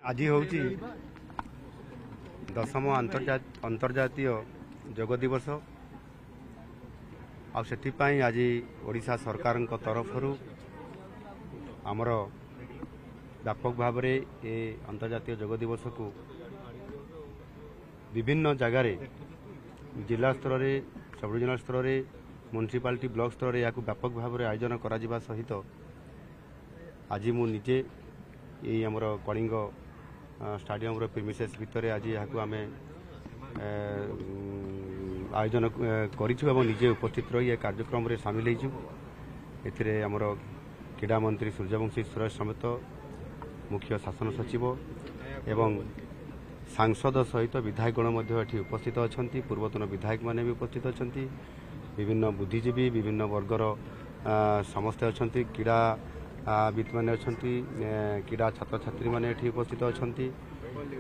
आज हूँ 10ମ अंतर्जातीय योग दिवस आपाई आज ओडिशा सरकार तरफ आमर व्यापक भाव में ये अंतर्जातीय योग दिवस को विभिन्न जगार जिला स्तर में सब डिविजनल स्तर में म्युनिसिपालिटी ब्लॉक स्तर में या व्यापक भाव में आयोजन करा सहित आज मु निजे ये आमर कलिंग स्टाडियम प्रिमिसेस भितर आज यहाँ आम आयोजन करूँ निजे उपस्थित रही कार्यक्रम में सामिल होमर क्रीड़ा मंत्री सूर्यवंशी सुरेश समेत मुख्य शासन सचिव एवं सांसद सहित विधायकगण उपस्थित अच्छा पूर्वतन विधायक मैंने भी उपस्थित अच्छा विभिन्न बुद्धिजीवी विभिन्न वर्गर समस्ते अच्छा क्रीड़ा विद मैंने अच्छा क्रीड़ा छात्र छात्री मैंने उपस्थित अच्छा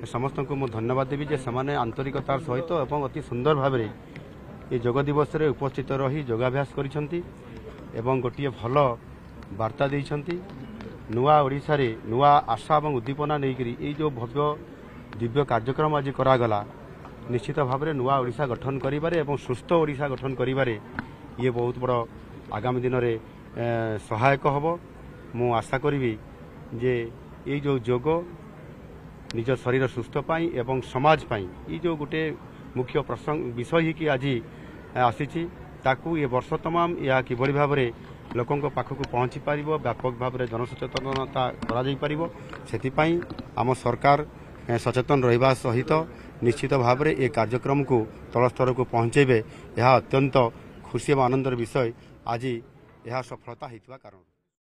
समस्त को मुझे धन्यवाद देवी जे से आंतरिकतार सहित और अति सुंदर भाव में ये योग दिवस रे उपस्थित रही योगाभ्यास करिसेंती एवं गोटे भल वार्ता देइसेंती नुआ ओडिशा रे नुआ आशा और उद्दीपना नहीं ये जो भव्य दिव्य कार्यक्रम आज करागला निश्चित भाव में नुआ ओडिशा गठन करिबारे एवं सुस्थ ओडिशा गठन करिबारे ये बहुत बड़ आगामी दिन में सहायक हबो। मु आशा करी जे ये जो योग निज शरीर सुस्थ पाई एवं समाज पाई ये जो गोटे मुख्य प्रसंग विषय कि आज आसी ताकू ये वर्ष तमाम या किभली भाव में लोकों पाखक पहुँची पार व्यापक भाव में जनसचेतनता करा आम सरकार सचेतन रहा सहित निश्चित भाव में ये कार्यक्रम को तल स्तर को पहुँचे यह अत्यंत खुशी और आनंदर विषय आज यह सफलता होता कारण।